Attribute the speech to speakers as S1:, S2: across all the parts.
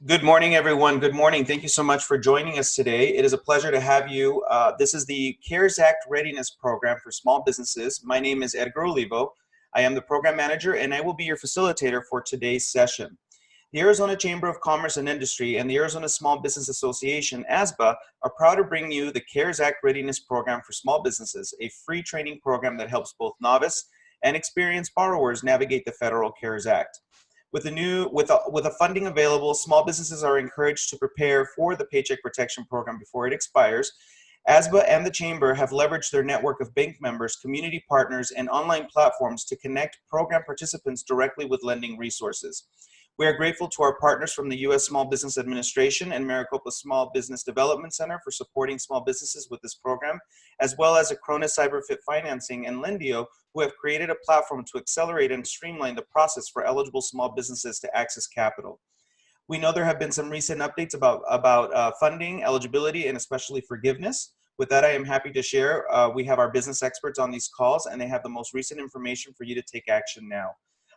S1: Good morning, everyone. Good morning. Thank you so much for joining us today. It is a pleasure to have you. This is the CARES Act Readiness Program for small businesses. My name is Edgar Olivo. I am the program manager, and I will be your facilitator for today's session. The Arizona Chamber of Commerce and Industry and the Arizona Small Business Association, ASBA, are proud to bring you the CARES Act Readiness Program for small businesses, a free training program that helps both novice and experienced borrowers navigate the federal CARES Act. With a funding available, small businesses are encouraged to prepare for the Paycheck Protection Program before it expires. ASBA and the Chamber have leveraged their network of bank members, community partners, and online platforms to connect program participants directly with lending resources. We are grateful to our partners from the U.S. Small Business Administration and Maricopa Small Business Development Center for supporting small businesses with this program, as well as Acronis CyberFit Financing and Lendio, who have created a platform to accelerate and streamline the process for eligible small businesses to access capital. We know there have been some recent updates about funding, eligibility, and especially forgiveness. With that, I am happy to share. We have our business experts on these calls, and they have the most recent information for you to take action now.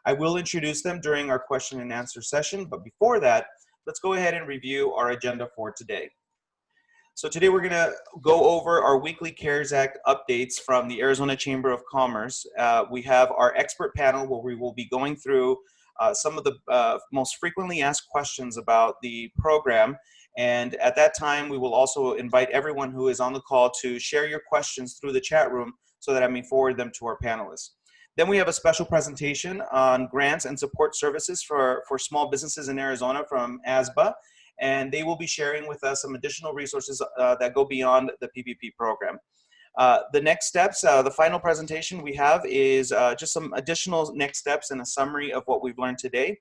S1: I will introduce them during our question and answer session, but before that, let's go ahead and review our agenda for today. So today we're going to go over our weekly CARES Act updates from the Arizona Chamber of Commerce. We have our expert panel where we will be going through some of the most frequently asked questions about the program. And at that time, we will also invite everyone who is on the call to share your questions through the chat room so that I may forward them to our panelists. Then we have a special presentation on grants and support services for small businesses in Arizona from ASBA, and they will be sharing with us some additional resources that go beyond the PPP program. The next steps, the final presentation we have is just some additional next steps and a summary of what we've learned today.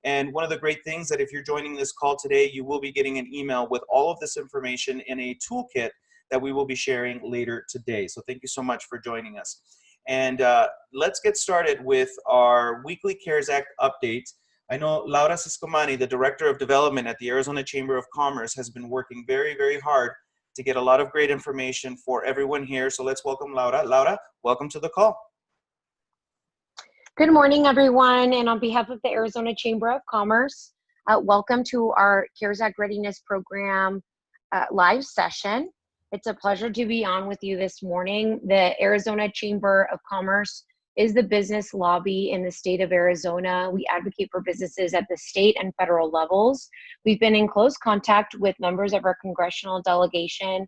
S1: And one of the great things that if you're joining this call today, you will be getting an email with all of this information in a toolkit that we will be sharing later today. So thank you so much for joining us. And let's get started with our weekly CARES Act update. I know Laura Siscomani, the Director of Development at the Arizona Chamber of Commerce, has been working very, very hard to get a lot of great information for everyone here. So let's welcome Laura. Laura, welcome to the call.
S2: Good morning, everyone. And on behalf of the Arizona Chamber of Commerce, welcome to our CARES Act Readiness Program live session. It's a pleasure to be on with you this morning. The Arizona Chamber of Commerce is the business lobby in the state of Arizona. We advocate for businesses at the state and federal levels. We've been in close contact with members of our congressional delegation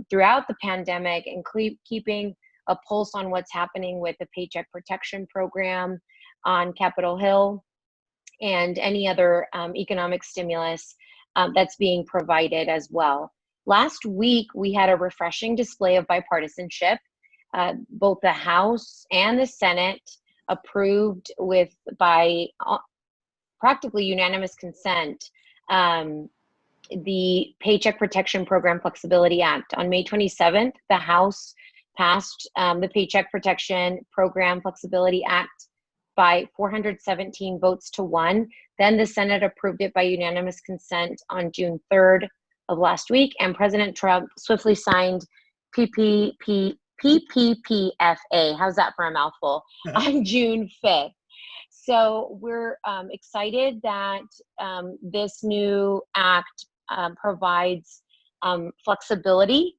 S2: throughout the pandemic and keeping a pulse on what's happening with the Paycheck Protection Program on Capitol Hill and any other economic stimulus that's being provided as well. Last week, we had a refreshing display of bipartisanship. Both the House and the Senate approved by practically unanimous consent the Paycheck Protection Program Flexibility Act. On May 27th, the House passed the Paycheck Protection Program Flexibility Act by 417 votes to 1. Then the Senate approved it by unanimous consent on June 3rd of last week, and President Trump swiftly signed PPP FA, how's that for a mouthful, on June 5th. So we're excited that this new act provides flexibility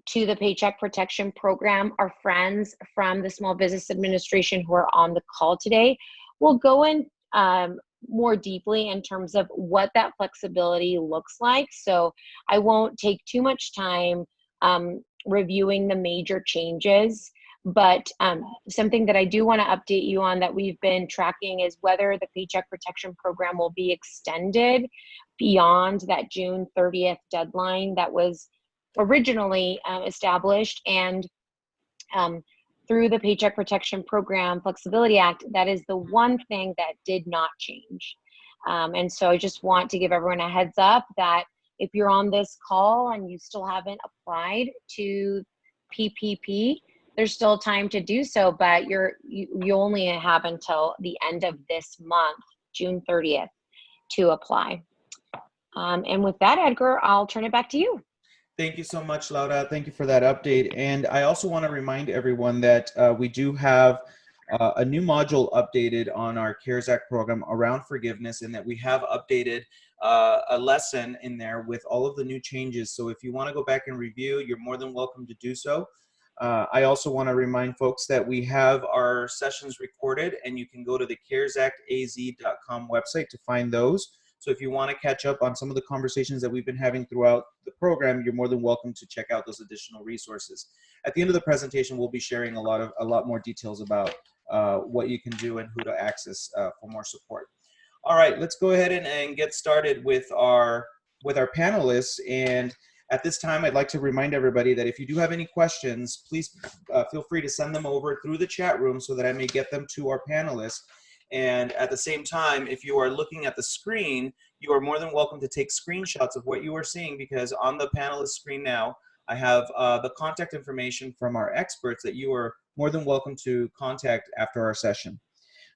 S2: to the Paycheck Protection Program. Our friends from the Small Business Administration who are on the call today will go in more deeply in terms of what that flexibility looks like. So I won't take too much time reviewing the major changes, but something that I do want to update you on that we've been tracking is whether the Paycheck Protection Program will be extended beyond that June 30th deadline that was originally established. And through the Paycheck Protection Program Flexibility Act, that is the one thing that did not change. And so I just want to give everyone a heads up that if you're on this call and you still haven't applied to PPP, there's still time to do so, but you only have until the end of this month, June 30th, to apply. And with that, Edgar, I'll turn it back to you.
S1: Thank you so much, Laura. Thank you for that update. And I also want to remind everyone that we do have a new module updated on our CARES Act program around forgiveness, and that we have updated a lesson in there with all of the new changes. So if you want to go back and review, you're more than welcome to do so. I also want to remind folks that we have our sessions recorded, and you can go to the caresactaz.com website to find those. So if you want to catch up on some of the conversations that we've been having throughout the program, you're more than welcome to check out those additional resources. At the end of the presentation, we'll be sharing a lot more details about what you can do and who to access for more support. All right, let's go ahead and get started with our panelists. And at this time, I'd like to remind everybody that if you do have any questions, please feel free to send them over through the chat room so that I may get them to our panelists. And at the same time, if you are looking at the screen, you are more than welcome to take screenshots of what you are seeing, because on the panelist screen now, I have the contact information from our experts that you are more than welcome to contact after our session.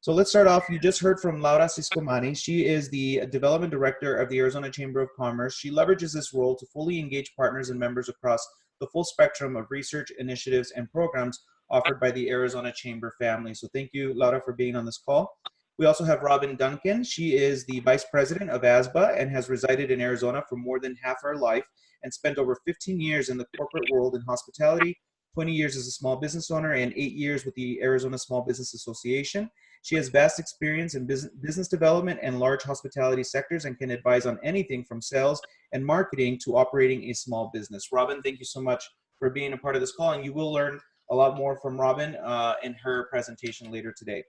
S1: So let's start off. You just heard from Laura Siscomani. She is the Development Director of the Arizona Chamber of Commerce. She leverages this role to fully engage partners and members across the full spectrum of research, initiatives, and programs offered by the Arizona Chamber family. So thank you, Laura, for being on this call. We also have Robin Duncan. She is the Vice President of ASBA and has resided in Arizona for more than half her life and spent over 15 years in the corporate world in hospitality, 20 years as a small business owner, and 8 years with the Arizona Small Business Association. She has vast experience in business development and large hospitality sectors and can advise on anything from sales and marketing to operating a small business. Robin, thank you so much for being a part of this call, and you will learn a lot more from Robin in her presentation later today.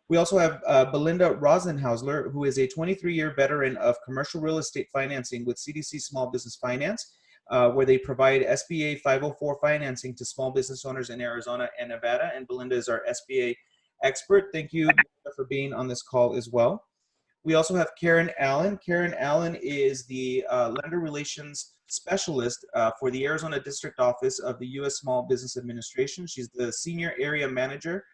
S1: We also have Belinda Rosenhausler, who is a 23-year veteran of commercial real estate financing with CDC Small Business Finance, where they provide SBA 504 financing to small business owners in Arizona and Nevada. And Belinda is our SBA expert. Thank you for being on this call as well. We also have Karen Allen. Karen Allen is the Lender Relations Specialist for the Arizona District Office of the U.S. Small Business Administration. She's the Senior Area Manager.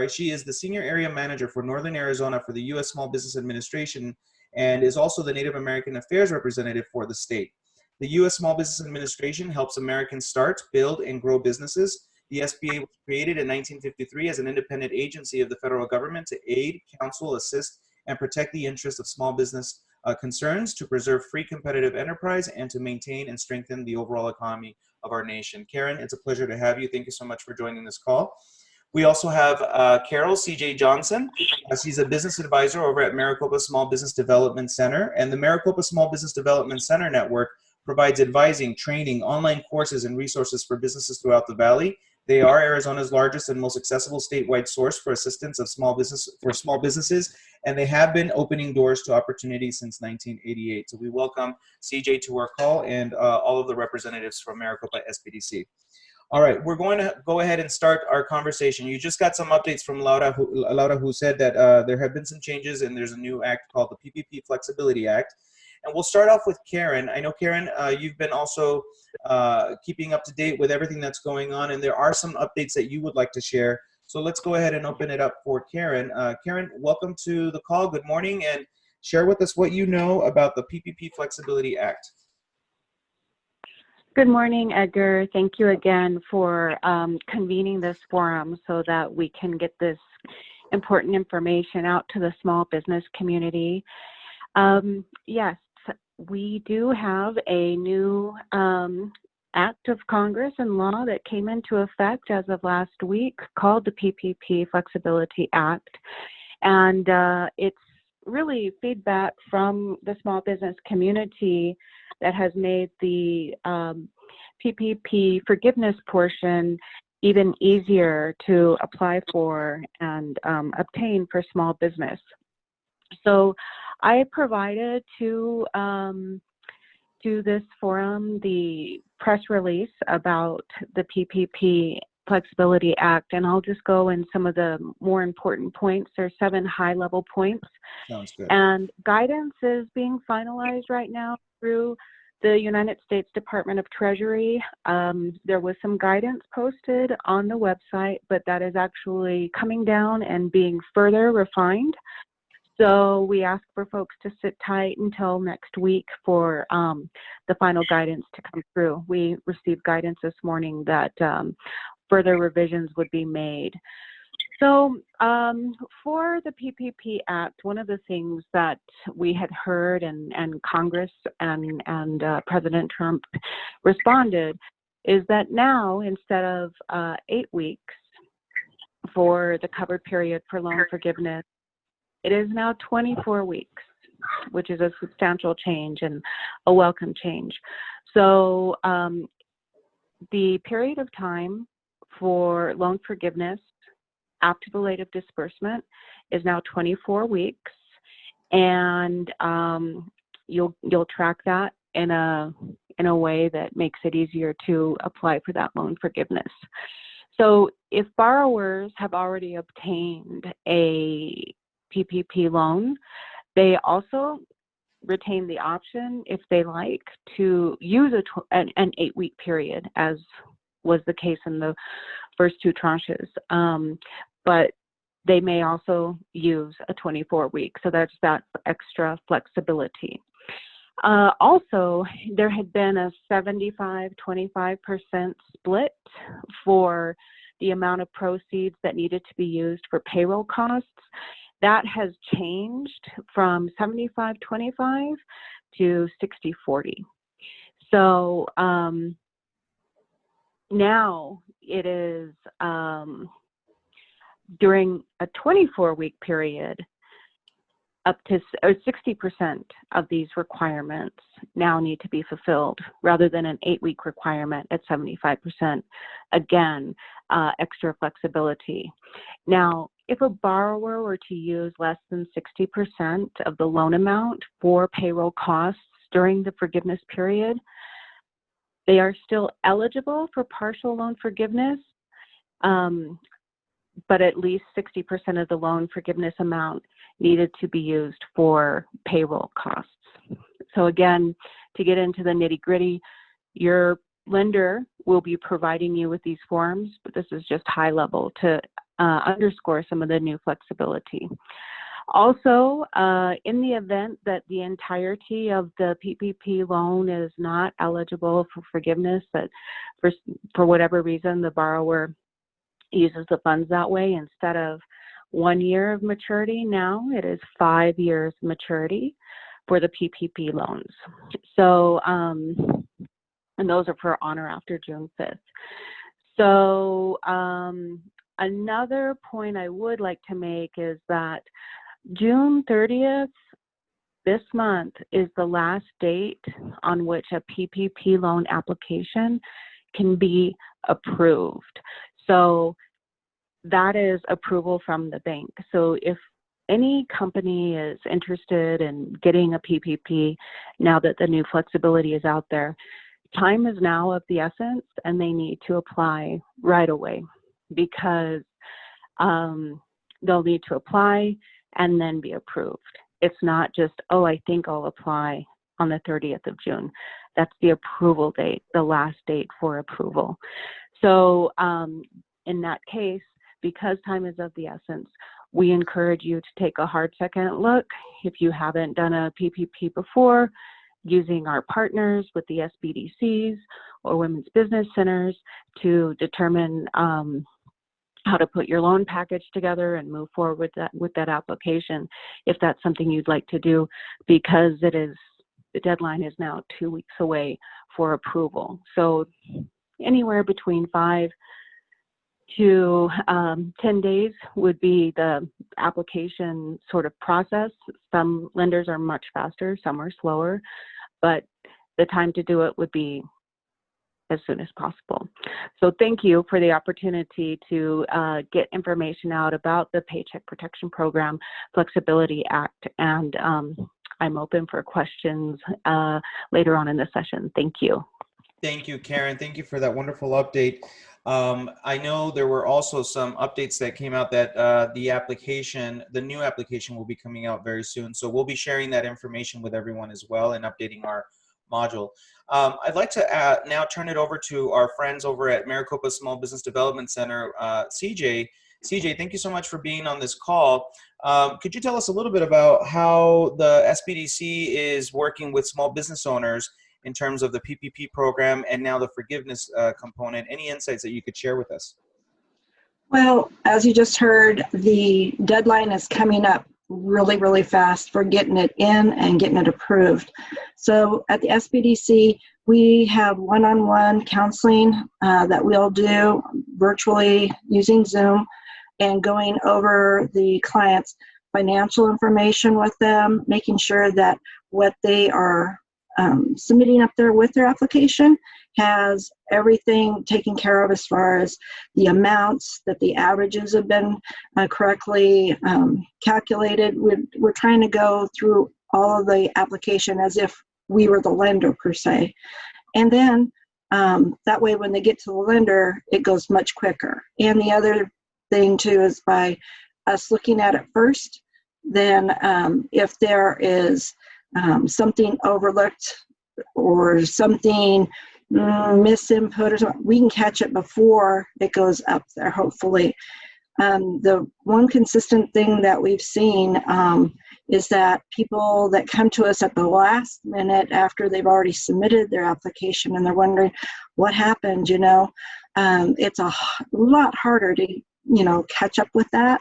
S1: She is the Senior Area Manager for Northern Arizona for the U.S. Small Business Administration and is also the Native American Affairs Representative for the state. The U.S. Small Business Administration helps Americans start, build, and grow businesses. The SBA was created in 1953 as an independent agency of the federal government to aid, counsel, assist, and protect the interests of small business concerns, to preserve free competitive enterprise, and to maintain and strengthen the overall economy of our nation. Karen, it's a pleasure to have you. Thank you so much for joining this call. We also have Carol C.J. Johnson. She's a business advisor over at Maricopa Small Business Development Center. And the Maricopa Small Business Development Center Network provides advising, training, online courses, and resources for businesses throughout the valley. They are Arizona's largest and most accessible statewide source for assistance of small businesses, and they have been opening doors to opportunities since 1988. So we welcome CJ to our call and all of the representatives from Maricopa SBDC. All right, we're going to go ahead and start our conversation. You just got some updates from Laura, who said that there have been some changes and there's a new act called the Ppp Flexibility Act. And we'll start off with Karen. I know, Karen, you've been also keeping up to date with everything that's going on, and there are some updates that you would like to share. So let's go ahead and open it up for Karen. Karen, welcome to the call. Good morning, and share with us what you know about the Ppp Flexibility Act.
S3: Good morning, Edgar. Thank you again for convening this forum so that we can get this important information out to the small business community. Yes, we do have a new act of Congress and law that came into effect as of last week called the Ppp Flexibility Act. And it's really feedback from the small business community that has made the Ppp forgiveness portion even easier to apply for and obtain for small business. So I provided to this forum the press release about the Ppp Flexibility Act, and I'll just go in some of the more important points. There's 7 high-level points.
S1: Sounds good.
S3: And guidance is being finalized right now through the United States Department of Treasury. There was some guidance posted on the website, but that is actually coming down and being further refined. So we ask for folks to sit tight until next week for the final guidance to come through. We received guidance this morning that further revisions would be made. So for the PPP Act, one of the things that we had heard and Congress and President Trump responded is that now, instead of 8 weeks for the covered period for loan forgiveness, it is now 24 weeks, which is a substantial change and a welcome change. So the period of time for loan forgiveness after the date of disbursement is now 24 weeks, and you'll track that in a way that makes it easier to apply for that loan forgiveness. So if borrowers have already obtained a PPP loan, they also retain the option, if they like, to use an 8-week period, as was the case in the first 2 tranches. But they may also use a 24-week. So that's that extra flexibility. Also, there had been a 75-25% split for the amount of proceeds that needed to be used for payroll costs. That has changed from 75-25 to 60-40. So now it is during a 24-week period, up to 60% of these requirements now need to be fulfilled, rather than an 8-week requirement at 75%. Again, extra flexibility. Now, if a borrower were to use less than 60% of the loan amount for payroll costs during the forgiveness period, they are still eligible for partial loan forgiveness, but at least 60% of the loan forgiveness amount needed to be used for payroll costs. So again, to get into the nitty-gritty, your lender will be providing you with these forms, but this is just high level to underscore some of the new flexibility. Also, in the event that the entirety of the PPP loan is not eligible for forgiveness, that for whatever reason the borrower uses the funds that way, instead of 1 year of maturity, now it is 5 years maturity for the PPP loans. So, and those are for on or after June 5th. So another point I would like to make is that June 30th, this month, is the last date on which a PPP loan application can be approved. So that is approval from the bank. So if any company is interested in getting a PPP, now that the new flexibility is out there, time is now of the essence, and they need to apply right away, because they'll need to apply and then be approved. It's not just, oh, I think I'll apply on the 30th of June. That's the approval date, the last date for approval. So in that case, because time is of the essence, we encourage you to take a hard second look, if you haven't done a PPP before, using our partners with the SBDCs or Women's Business Centers to determine how to put your loan package together and move forward with that application, if that's something you'd like to do, because the deadline is now 2 weeks away for approval. So anywhere between 5 to 10 days would be the application sort of process. Some lenders are much faster, some are slower, but the time to do it would be as soon as possible. So thank you for the opportunity to get information out about the Paycheck Protection Program Flexibility Act, and I'm open for questions later on in the session. Thank you.
S1: Thank you, Karen. Thank you for that wonderful update. I know there were also some updates that came out that the new application will be coming out very soon. So we'll be sharing that information with everyone as well and updating our module. I'd like to now turn it over to our friends over at Maricopa Small Business Development Center, CJ. CJ, thank you so much for being on this call. Could you tell us a little bit about how the SBDC is working with small business owners in terms of the PPP program and now the forgiveness component? Any insights that you could share with us?
S4: Well, as you just heard, the deadline is coming up really, really fast for getting it in and getting it approved. So at the SBDC, we have one-on-one counseling that we'll do virtually using Zoom and going over the client's financial information with them, making sure that what they are submitting up there with their application has everything taken care of as far as the amounts, that the averages have been correctly calculated. We're trying to go through all of the application as if we were the lender per se. And then that way when they get to the lender, it goes much quicker. And the other thing too is by us looking at it first, then if there is something overlooked or something misinput or something, we can catch it before it goes up there, hopefully. The one consistent thing that we've seen is that people that come to us at the last minute after they've already submitted their application and they're wondering what happened, it's a lot harder to catch up with that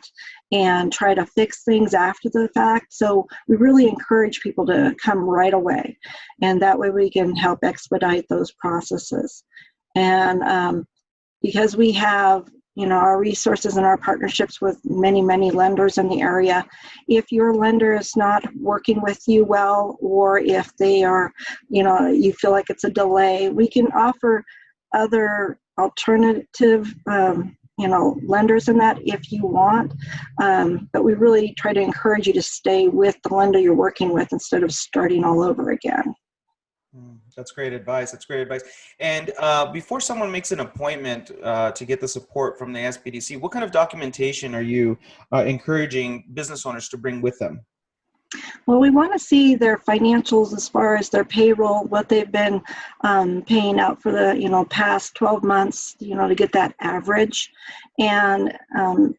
S4: and try to fix things after the fact. So we really encourage people to come right away, and that way we can help expedite those processes. And because we have our resources and our partnerships with many, many lenders in the area, if your lender is not working with you well, or if they are, you feel like it's a delay, we can offer other alternative lenders in that if you want, but we really try to encourage you to stay with the lender you're working with instead of starting all over again.
S1: That's great advice. That's great advice. And before someone makes an appointment to get the support from the SBDC, what kind of documentation are you encouraging business owners to bring with them?
S4: Well, we want to see their financials as far as their payroll, what they've been paying out for the past 12 months, to get that average. And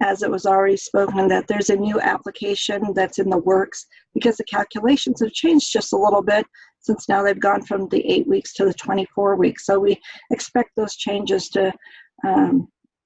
S4: as it was already spoken, that there's a new application that's in the works because the calculations have changed just a little bit since now they've gone from the 8 weeks to the 24 weeks. So we expect those changes to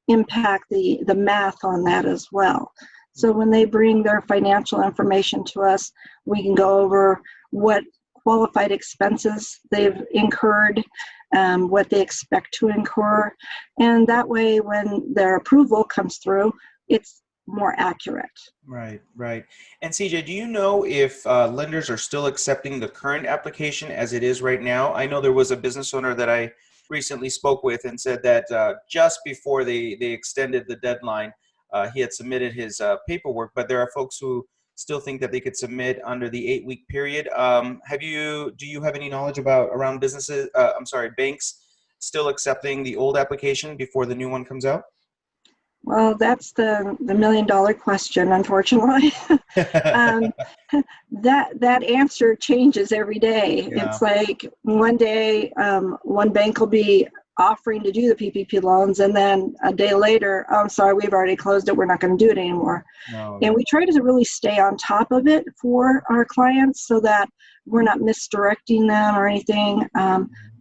S4: impact the math on that as well. So when they bring their financial information to us, we can go over what qualified expenses they've incurred, what they expect to incur, and that way when their approval comes through, it's more accurate.
S1: Right, right. And CJ, do you know if lenders are still accepting the current application as it is right now? I know there was a business owner that I recently spoke with and said that just before they extended the deadline, he had submitted his paperwork, but there are folks who still think that they could submit under the 8-week period. Do you have any knowledge around banks still accepting the old application before the new one comes out?
S4: Well, that's the million-dollar question, unfortunately. That answer changes every day.
S1: Yeah.
S4: It's like one day, one bank will be offering to do the PPP loans, and then a day later, oh, I'm sorry, we've already closed it, we're not going to do it anymore.
S1: No.
S4: And we try to really stay on top of it for our clients so that we're not misdirecting them or anything.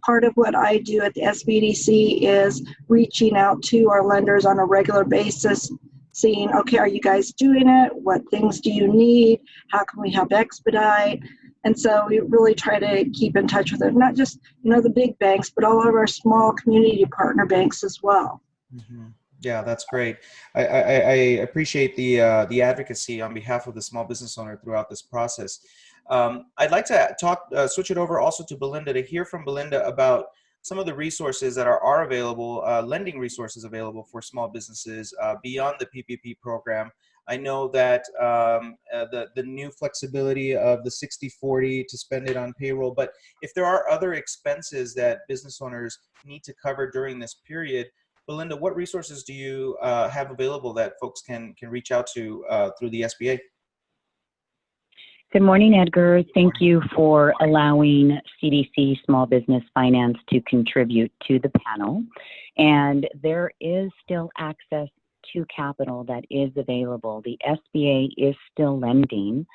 S4: Part of what I do at the SBDC is reaching out to our lenders on a regular basis, seeing, okay, are you guys doing it? What things do you need? How can we help expedite? And so we really try to keep in touch with them, not just, the big banks, but all of our small community partner banks as well.
S1: Mm-hmm. Yeah, that's great. I appreciate the advocacy on behalf of the small business owner throughout this process. I'd like to switch it over also to Belinda to hear from Belinda about some of the resources that are available, lending resources available for small businesses beyond the PPP program. I know that the new flexibility of the 60-40 to spend it on payroll, but if there are other expenses that business owners need to cover during this period, Belinda, what resources do you have available that folks can reach out to through the SBA?
S5: Good morning, Edgar. Thank you for allowing CDC Small Business Finance to contribute to the panel. And there is still access to capital that is available. The SBA is still lending.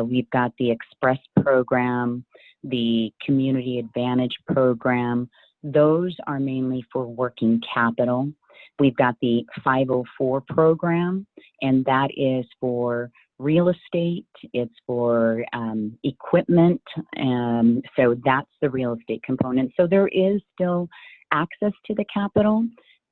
S5: We've got the Express program, the Community Advantage program. Those are mainly for working capital. We've got the 504 program, and that is for real estate. It's for equipment. So that's the real estate component. So there is still access to the capital.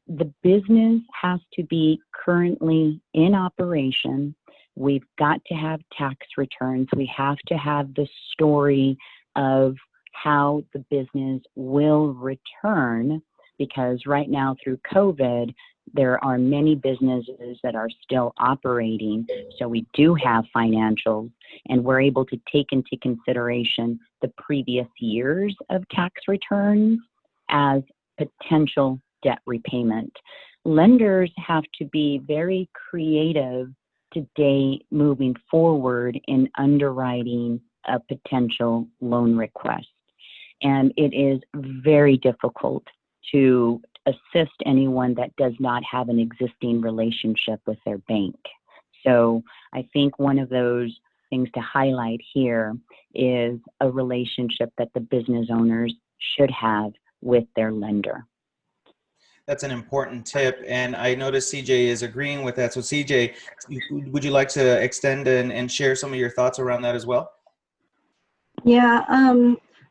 S5: The business has to be currently in operation. We've got to have tax returns. We have to have the story of how the business will return, because right now through COVID, there are many businesses that are still operating. So we do have financials, and we're able to take into consideration the previous years of tax returns as potential debt repayment. Lenders have to be very creative today moving forward in underwriting a potential loan request. And it is very difficult to assist anyone that does not have an existing relationship with their bank. So I think one of those things to highlight here is a relationship that the business owners should have with their lender.
S1: That's an important tip, and I notice CJ is agreeing with that. So CJ, would you like to extend and share some of your thoughts around that as well?
S4: Yeah,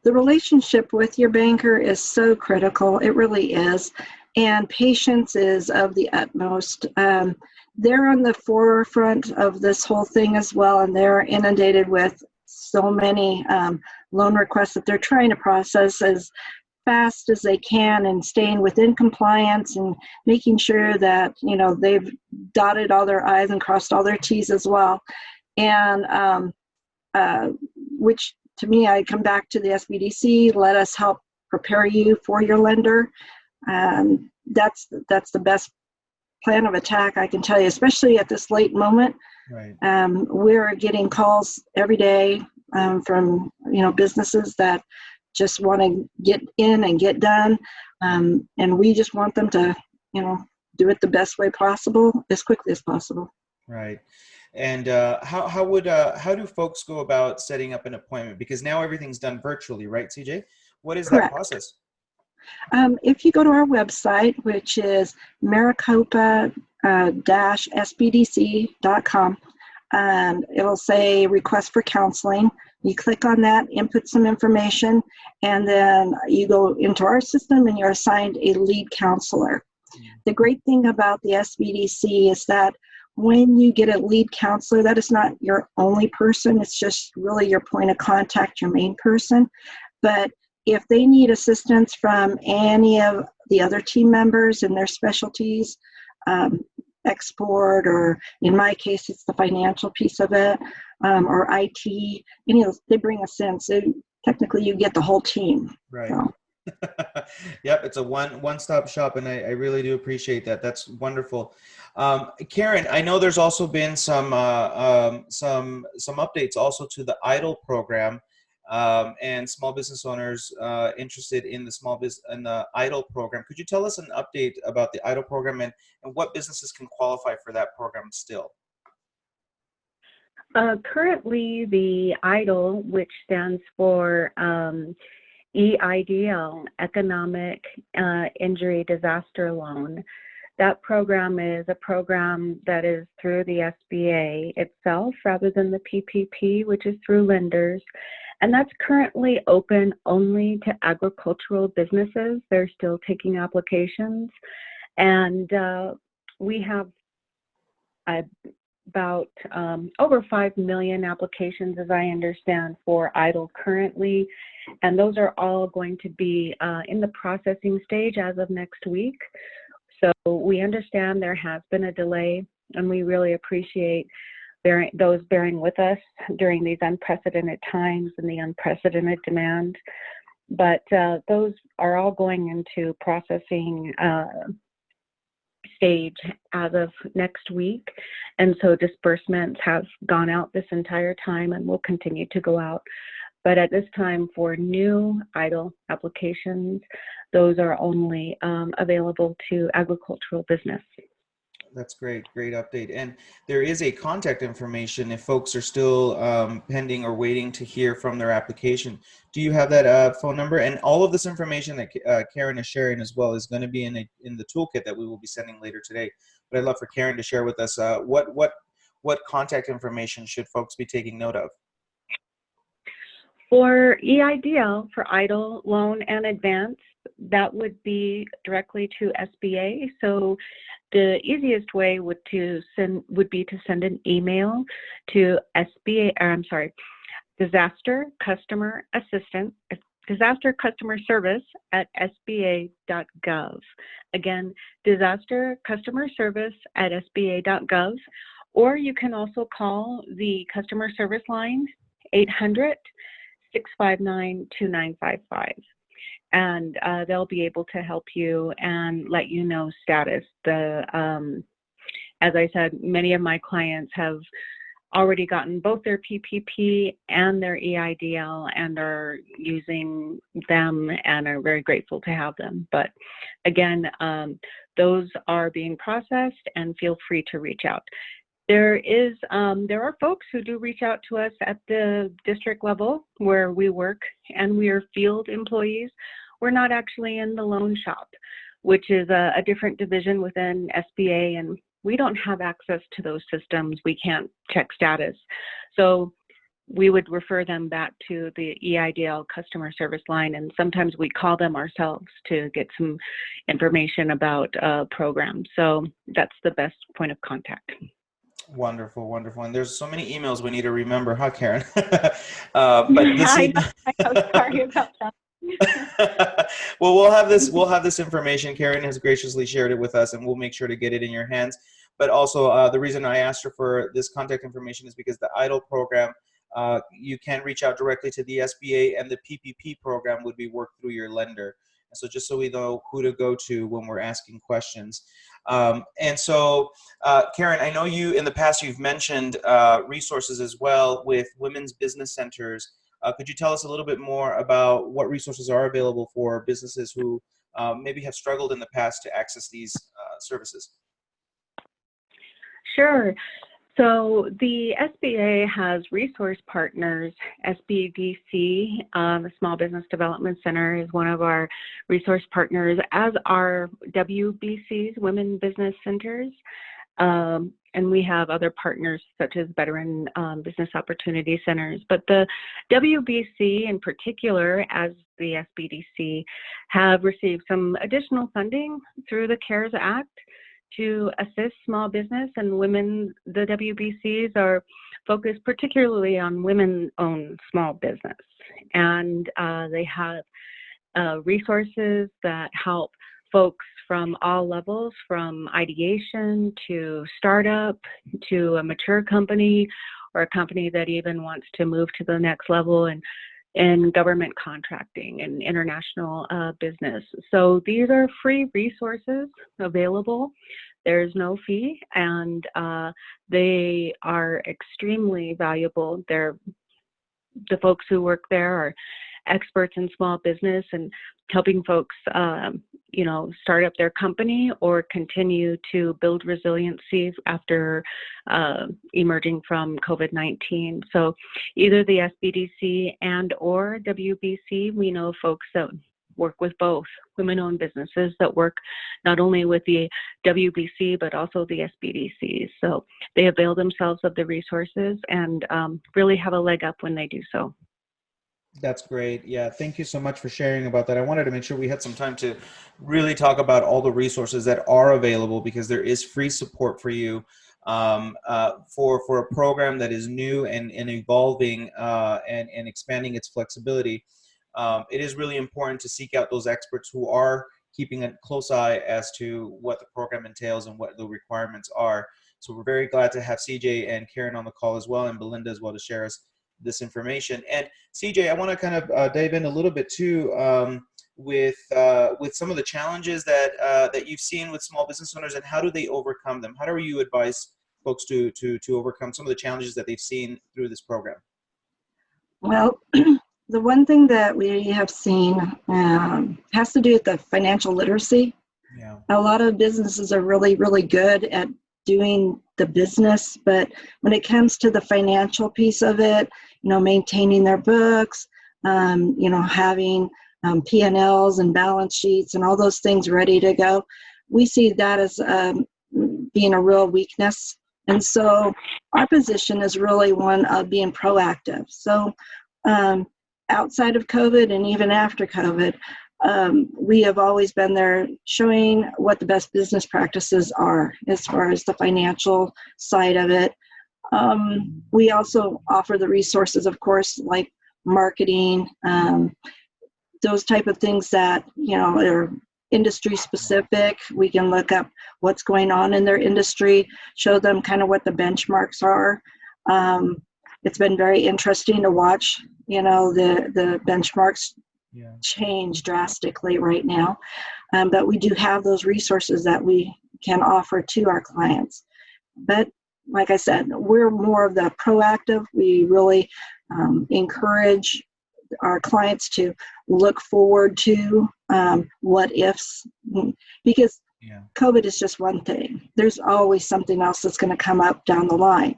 S4: the relationship with your banker is so critical. It really is. And patience is of the utmost. They're on the forefront of this whole thing as well, and they're inundated with so many loan requests that they're trying to process as fast as they can, and staying within compliance and making sure that, you know, they've dotted all their I's and crossed all their T's as well. And which to me, I come back to the SBDC, let us help prepare you for your lender. That's the best plan of attack, I can tell you, especially at this late moment.
S1: Right.
S4: We're getting calls every day from, you know, businesses that just want to get in and get done. And we just want them to, you know, do it the best way possible, as quickly as possible.
S1: Right. And how do folks go about setting up an appointment? Because now everything's done virtually, right, CJ? What is
S4: Correct.
S1: that process?
S4: If you go to our website, which is maricopa-sbdc.com, and it'll say request for counseling. You click on that, input some information, and then you go into our system and you're assigned a lead counselor. The great thing about the SBDC is that when you get a lead counselor, that is not your only person. It's just really your point of contact, your main person. But if they need assistance from any of the other team members in their specialties, export, or in my case, it's the financial piece of it, or IT, any of those, they bring us in. So technically you get the whole team.
S1: Right.
S4: So.
S1: Yep, it's a one-stop shop, and I really do appreciate that. That's wonderful. Karen, I know there's also been some updates also to the EIDLE program, and small business owners interested in the EIDLE program. Could you tell us an update about the EIDLE program and what businesses can qualify for that program still?
S3: Currently, the EIDLE, which stands for EIDL, Economic Injury Disaster Loan. That program is a program that is through the SBA itself rather than the PPP, which is through lenders. And that's currently open only to agricultural businesses. They're still taking applications. And we have about over 5 million applications, as I understand, for EIDLE currently. And those are all going to be in the processing stage as of next week. So we understand there has been a delay, and we really appreciate those bearing with us during these unprecedented times and the unprecedented demand. But those are all going into processing stage as of next week. And so disbursements have gone out this entire time and will continue to go out. But at this time, for new EIDLE applications, those are only available to agricultural business.
S1: That's great. Great update. And there is a contact information if folks are still pending or waiting to hear from their application. Do you have that phone number? And all of this information that Karen is sharing as well is going to be in the toolkit that we will be sending later today. But I'd love for Karen to share with us what contact information should folks be taking note of?
S3: For EIDL, for EIDL loan and advance, that would be directly to SBA. So the easiest way would be to send an email to disaster customer service at sba.gov. Again, disaster customer service at sba.gov, or you can also call the customer service line 800-659-2955. And they'll be able to help you and let you know status. As I said, many of my clients have already gotten both their PPP and their EIDL and are using them and are very grateful to have them. But again, those are being processed, and feel free to reach out. There are folks who do reach out to us at the district level where we work, and we are field employees. We're not actually in the loan shop, which is a different division within SBA, and we don't have access to those systems. We can't check status. So we would refer them back to the EIDL customer service line, and sometimes we call them ourselves to get some information about programs. So that's the best point of contact.
S1: Wonderful, wonderful. And there's so many emails we need to remember, huh, Karen? But this
S3: I know, sorry about that.
S1: Well, we'll have this information. Karen has graciously shared it with us, and we'll make sure to get it in your hands. But also, the reason I asked her for this contact information is because the EIDL program, you can reach out directly to the SBA, and the PPP program would be worked through your lender. And so just so we know who to go to when we're asking questions. And so, Karen, I know you in the past you've mentioned resources as well with women's business centers. Could you tell us a little bit more about what resources are available for businesses who maybe have struggled in the past to access these services?
S3: Sure. So the SBA has resource partners. SBDC, the Small Business Development Center, is one of our resource partners, as are WBC's Women Business Centers. And we have other partners such as Veteran Business Opportunity Centers. But the WBC in particular, as the SBDC, have received some additional funding through the CARES Act to assist small business and women. The WBCs are focused particularly on women-owned small business. And they have resources that help folks from all levels, from ideation to startup to a mature company, or a company that even wants to move to the next level in government contracting and international business. So these are free resources available. There's no fee, and they are extremely valuable. The folks who work there are experts in small business and helping folks, start up their company or continue to build resiliency after emerging from COVID-19. So either the SBDC and or WBC, we know folks that work with both, women-owned businesses that work not only with the WBC, but also the SBDC. So they avail themselves of the resources and really have a leg up when they do so.
S1: That's great. Yeah, thank you so much for sharing about that. I wanted to make sure we had some time to really talk about all the resources that are available, because there is free support for you for a program that is new and evolving and expanding its flexibility. It is really important to seek out those experts who are keeping a close eye as to what the program entails and what the requirements are. So we're very glad to have CJ and Karen on the call as well, and Belinda as well, to share us this information. And CJ, I want to kind of dive in a little bit too with some of the challenges that you've seen with small business owners, and how do they overcome them? How do you advise folks to overcome some of the challenges that they've seen through this program?
S4: Well, the one thing that we have seen has to do with the financial literacy.
S1: Yeah.
S4: A lot of businesses are really, really good at doing the business, but when it comes to the financial piece of it, maintaining their books, having P&Ls and balance sheets and all those things ready to go, we see that as being a real weakness. And so our position is really one of being proactive. So outside of COVID and even after COVID, we have always been there showing what the best business practices are as far as the financial side of it. We also offer the resources, of course, like marketing, those type of things that, are industry specific. We can look up what's going on in their industry, show them kind of what the benchmarks are. It's been very interesting to watch, the benchmarks change drastically right now. But we do have those resources that we can offer to our clients. But like I said, we're more of the proactive. We really encourage our clients to look forward to what ifs, because COVID is just one thing. There's always something else that's going to come up down the line.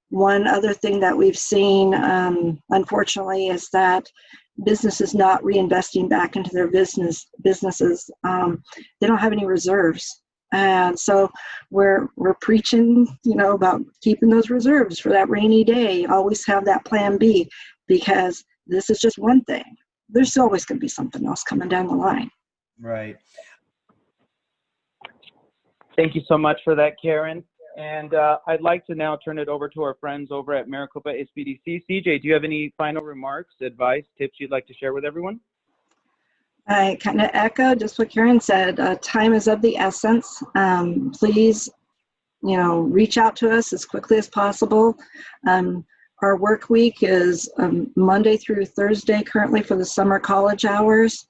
S4: One other thing that we've seen, unfortunately, is that businesses not reinvesting back into their businesses. They don't have any reserves. And so we're preaching, about keeping those reserves for that rainy day. Always have that plan B, because this is just one thing. There's always going to be something else coming down the line.
S1: Right.
S6: Thank you so much for that, Karen. And I'd like to now turn it over to our friends over at Maricopa SBDC. CJ, do you have any final remarks, advice, tips you'd like to share with everyone?
S4: I kind of echo just what Karen said. Time is of the essence. Please, reach out to us as quickly as possible. Our work week is Monday through Thursday currently for the summer college hours,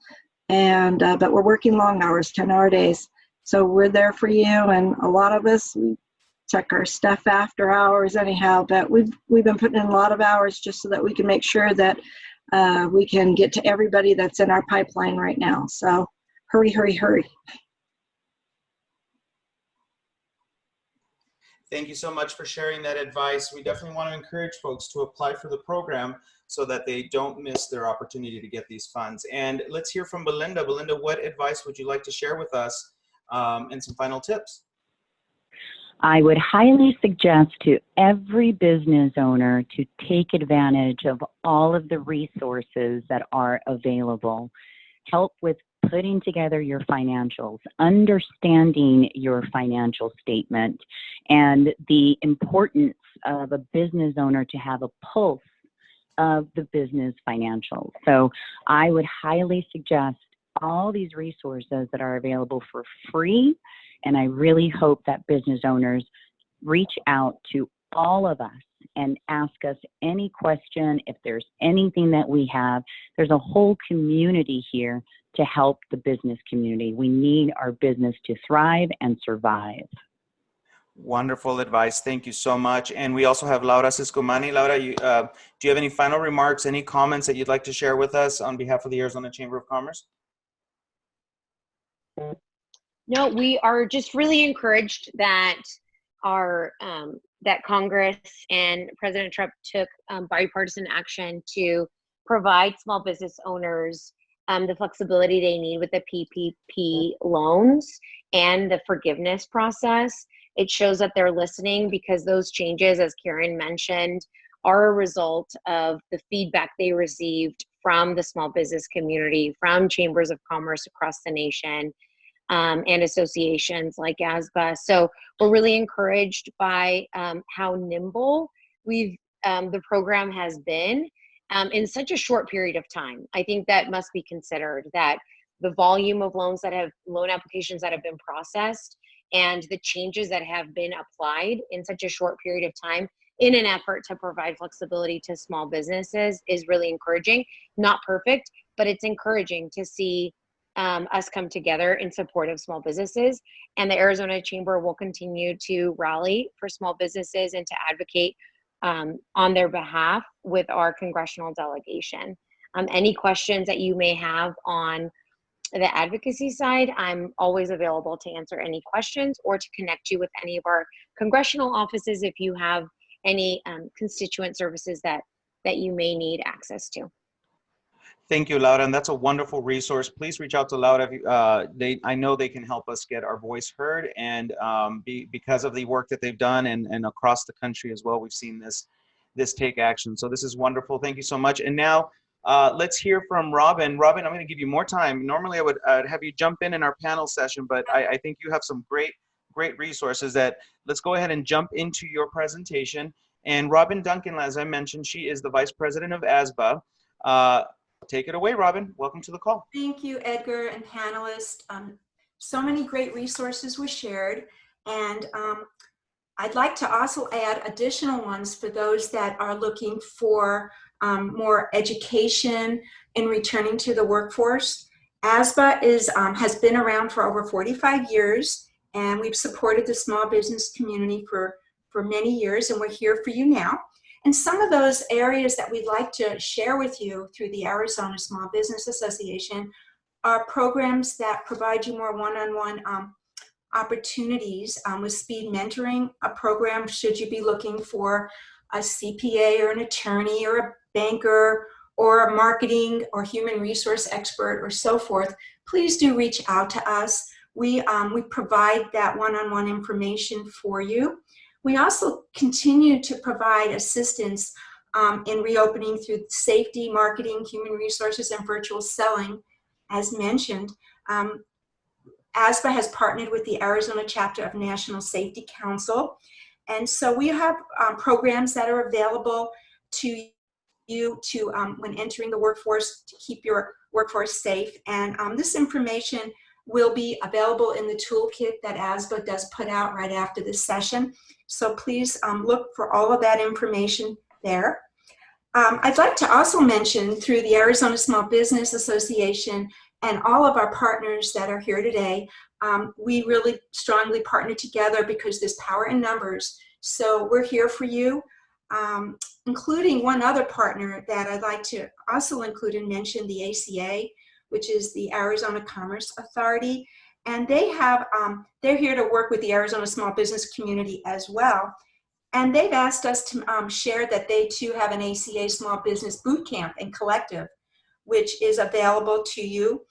S4: and but we're working long hours, 10-hour days. So we're there for you, and a lot of us we check our stuff after hours anyhow. But we've been putting in a lot of hours just so that we can make sure that we can get to everybody that's in our pipeline right now. So hurry, hurry, hurry.
S1: Thank you so much for sharing that advice. We definitely want to encourage folks to apply for the program so that they don't miss their opportunity to get these funds. And let's hear from Belinda. Belinda, what advice would you like to share with us, and some final tips?
S5: I would highly suggest to every business owner to take advantage of all of the resources that are available. Help with putting together your financials, understanding your financial statement, and the importance of a business owner to have a pulse of the business financials. So I would highly suggest all these resources that are available for free. And I really hope that business owners reach out to all of us and ask us any question. If there's anything that we have, there's a whole community here to help the business community. We need our business to thrive and survive.
S1: Wonderful advice. Thank you so much. And we also have Laura Siscomani. Laura, do you have any final remarks, any comments that you'd like to share with us on behalf of the Arizona Chamber of Commerce?
S2: No, we are just really encouraged that that Congress and President Trump took bipartisan action to provide small business owners the flexibility they need with the PPP loans and the forgiveness process. It shows that they're listening, because those changes, as Karen mentioned, are a result of the feedback they received from the small business community, from chambers of commerce across the nation, and associations like ASBA. So we're really encouraged by how nimble the program has been in such a short period of time. I think that must be considered, that the volume of loan applications that have been processed and the changes that have been applied in such a short period of time in an effort to provide flexibility to small businesses is really encouraging. Not perfect, but it's encouraging to see us come together in support of small businesses. And the Arizona Chamber will continue to rally for small businesses and to advocate on their behalf with our congressional delegation. Any questions that you may have on the advocacy side, I'm always available to answer any questions or to connect you with any of our congressional offices if you have any constituent services that you may need access to.
S1: Thank you, Laura, and that's a wonderful resource. Please reach out to Laura. I know they can help us get our voice heard, and because of the work that they've done and across the country as well, we've seen this take action. So this is wonderful. Thank you so much. And now let's hear from Robin. Robin, I'm going to give you more time. Normally, I would have you jump in our panel session, but I think you have some great resources that let's go ahead and jump into your presentation. And Robin Duncan, as I mentioned, she is the Vice President of ASBA. Take it away, Robin. Welcome to the call.
S7: Thank you, Edgar and panelists. So many great resources were shared, and I'd like to also add additional ones for those that are looking for more education in returning to the workforce. ASBA has been around for over 45 years, and we've supported the small business community for many years, and we're here for you now. And some of those areas that we'd like to share with you through the Arizona Small Business Association are programs that provide you more one-on-one opportunities with speed mentoring, a program should you be looking for a CPA or an attorney or a banker or a marketing or human resource expert or so forth. Please do reach out to us. We provide that one-on-one information for you. We also continue to provide assistance in reopening through safety, marketing, human resources, and virtual selling. As mentioned, ASBA has partnered with the Arizona chapter of National Safety Council. And so we have programs that are available to you to when entering the workforce to keep your workforce safe. And this information will be available in the toolkit that ASBA does put out right after this session. So please look for all of that information there. I'd like to also mention through the Arizona Small Business Association and all of our partners that are here today, we really strongly partner together because there's power in numbers. So we're here for you, including one other partner that I'd like to also include and mention, the ACA, which is the Arizona Commerce Authority. And they have, they're here to work with the Arizona small business community as well. And they've asked us to share that they too have an ACA Small Business Boot Camp and Collective, which is available to you.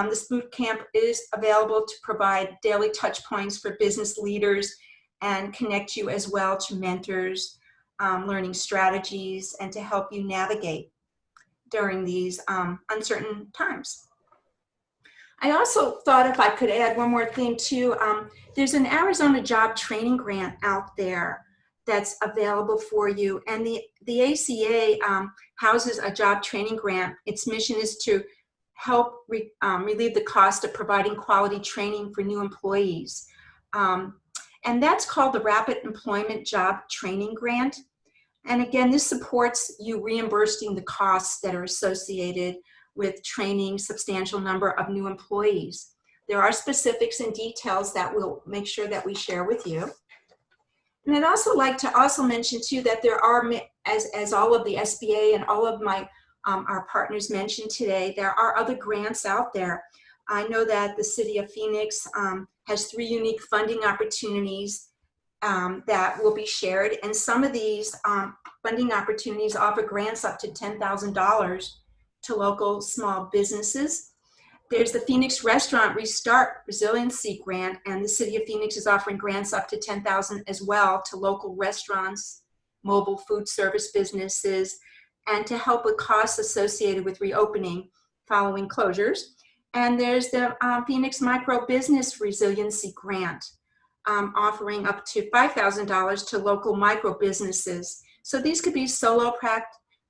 S7: This boot camp is available to provide daily touch points for business leaders and connect you as well to mentors, learning strategies, and to help you navigate during these uncertain times. I also thought if I could add one more thing too, there's an Arizona job training grant out there that's available for you. And the ACA houses a job training grant. Its mission is to help relieve the cost of providing quality training for new employees. And that's called the Rapid Employment Job Training Grant. And again, this supports you reimbursing the costs that are associated with training substantial number of new employees. There are specifics and details that we'll make sure that we share with you. And I'd also like to also mention too that there are, as all of the SBA and all of my our partners mentioned today, there are other grants out there. I know that the City of Phoenix has 3 unique funding opportunities that will be shared, and some of these funding opportunities offer grants up to $10,000 to local small businesses. There's the Phoenix Restaurant Restart Resiliency Grant, and the City of Phoenix is offering grants up to $10,000 as well to local restaurants, mobile food service businesses, and to help with costs associated with reopening following closures. And there's the Phoenix Micro Business Resiliency Grant, offering up to $5,000 to local micro businesses. So these could be solo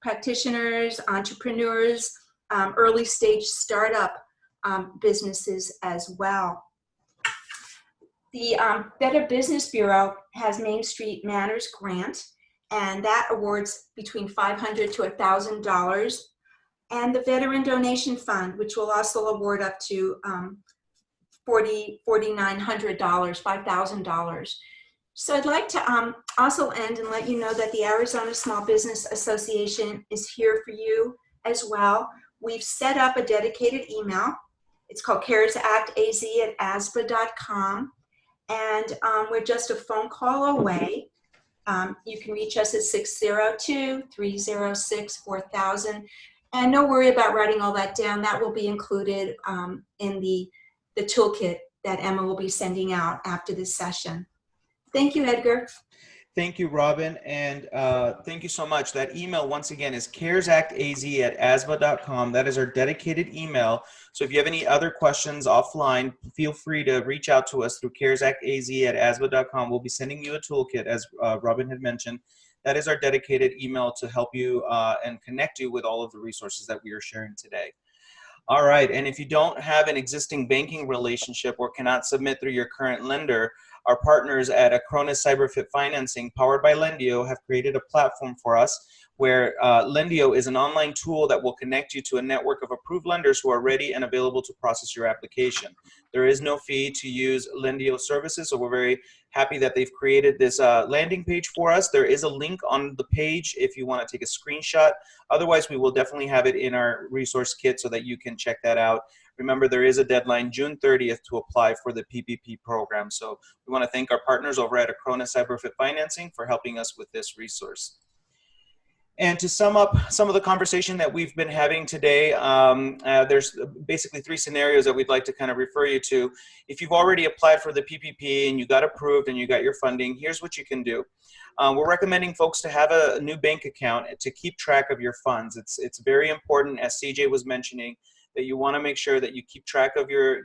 S7: practitioners, entrepreneurs, early stage startup businesses as well. The Better Business Bureau has Main Street Matters Grant, and that awards between $500 to $1,000. And the Veteran Donation Fund, which will also award up to $4,900, $5,000. So I'd like to also end and let you know that the Arizona Small Business Association is here for you as well. We've set up a dedicated email It's called CARES Act AZ at asba.com. And we're just a phone call away. You can reach us at 602-306-4000. And no worry about writing all that down. That will be included in the toolkit that Emma will be sending out after this session. Thank you, Edgar.
S1: Thank you, Robin, and thank you so much. That email, once again, is caresactaz@asba.com. That is our dedicated email. So if you have any other questions offline, feel free to reach out to us through caresactaz@asba.com. We'll be sending you a toolkit, as Robin had mentioned. That is our dedicated email to help you and connect you with all of the resources that we are sharing today. All right, and if you don't have an existing banking relationship or cannot submit through your current lender, our partners at Acronis CyberFit Financing, powered by Lendio, have created a platform for us where Lendio is an online tool that will connect you to a network of approved lenders who are ready and available to process your application. There is no fee to use Lendio services, so we're very happy that they've created this landing page for us. There is a link on the page if you want to take a screenshot. Otherwise, we will definitely have it in our resource kit so that you can check that out. Remember, there is a deadline, June 30th, to apply for the PPP program. So we want to thank our partners over at Acronis CyberFit Financing for helping us with this resource. And to sum up some of the conversation that we've been having today, there's basically three scenarios that we'd like to kind of refer you to. If you've already applied for the PPP and you got approved and you got your funding, here's what you can do. We're recommending folks to have a new bank account to keep track of your funds. It's very important, as CJ was mentioning, that you want to make sure that you keep track of your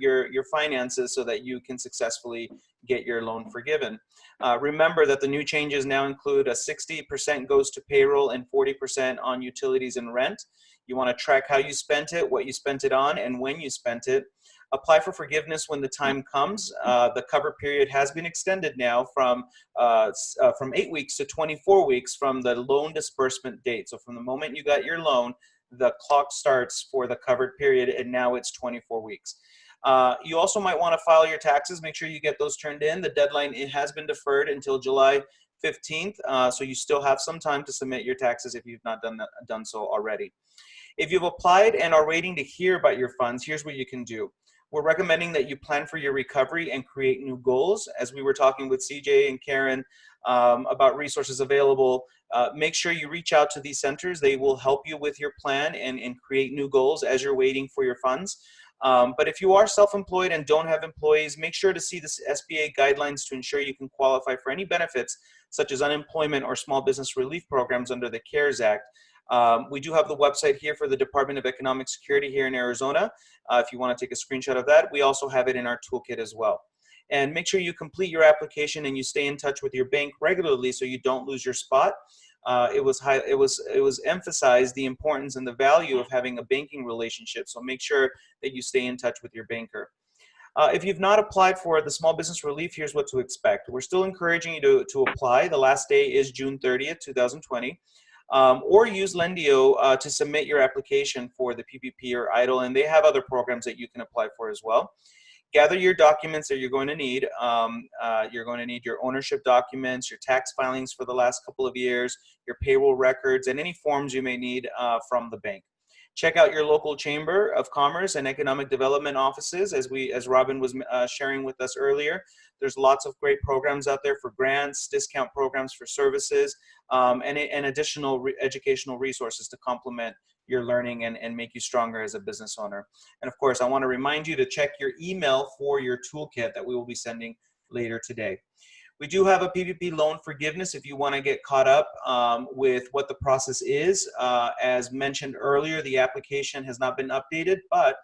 S1: finances so that you can successfully get your loan forgiven. Remember that the new changes now include a 60% goes to payroll and 40% on utilities and rent. You want to track how you spent it, what you spent it on, and when you spent it. Apply for forgiveness when the time comes. The cover period has been extended now from 8 weeks to 24 weeks from the loan disbursement date. So from the moment you got your loan, the clock starts for the covered period, and now it's 24 weeks. You also might want to file your taxes. Make sure you get those turned in. The deadline, it has been deferred until July 15th, so you still have some time to submit your taxes if you've not done so already. If you've applied and are waiting to hear about your funds, here's what you can do. We're recommending that you plan for your recovery and create new goals. As we were talking with CJ and Karen about resources available, make sure you reach out to these centers. They will help you with your plan and create new goals as you're waiting for your funds. But if you are self-employed and don't have employees, make sure to see the SBA guidelines to ensure you can qualify for any benefits such as unemployment or small business relief programs under the CARES Act. We do have the website here for the Department of Economic Security here in Arizona. If you want to take a screenshot of that, we also have it in our toolkit as well. And make sure you complete your application and you stay in touch with your bank regularly so you don't lose your spot. It was emphasized the importance and the value of having a banking relationship. So make sure that you stay in touch with your banker. If you've not applied for the small business relief, here's what to expect. We're still encouraging you to apply. The last day is June 30th, 2020. Or use Lendio to submit your application for the PPP or EIDL, and they have other programs that you can apply for as well. Gather your documents that you're going to need. You're going to need your ownership documents, your tax filings for the last couple of years, your payroll records, and any forms you may need from the bank. Check out your local Chamber of Commerce and Economic Development offices, as Robin was sharing with us earlier. There's lots of great programs out there for grants, discount programs for services, and additional educational resources to complement your learning and make you stronger as a business owner. And of course, I want to remind you to check your email for your toolkit that we will be sending later today. We do have a PPP loan forgiveness if you want to get caught up with what the process is. As mentioned earlier, the application has not been updated, but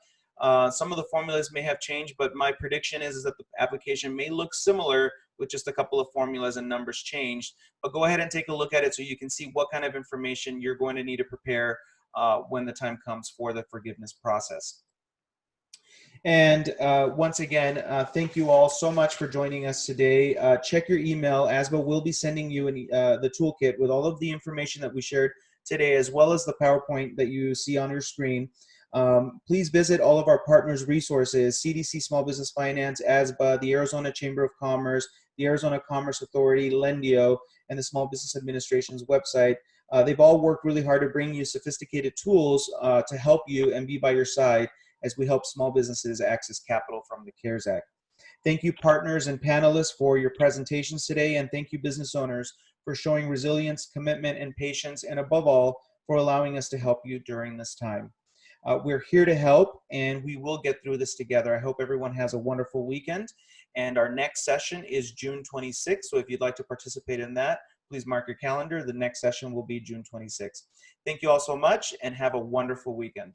S1: some of the formulas may have changed, but my prediction is that the application may look similar with just a couple of formulas and numbers changed. But go ahead and take a look at it so you can see what kind of information you're going to need to prepare when the time comes for the forgiveness process. And once again, thank you all so much for joining us today. Check your email. ASBA will be sending you the toolkit with all of the information that we shared today, as well as the PowerPoint that you see on your screen. Please visit all of our partners' resources: CDC Small Business Finance, ASBA, the Arizona Chamber of Commerce, the Arizona Commerce Authority, Lendio, and the Small Business Administration's website. They've all worked really hard to bring you sophisticated tools to help you and be by your side as we help small businesses access capital from the CARES Act. Thank you, partners and panelists, for your presentations today, and thank you, business owners, for showing resilience, commitment, and patience, and above all, for allowing us to help you during this time. We're here to help, and we will get through this together. I hope everyone has a wonderful weekend, and our next session is June 26th, so if you'd like to participate in that, please mark your calendar. The next session will be June 26th. Thank you all so much, and have a wonderful weekend.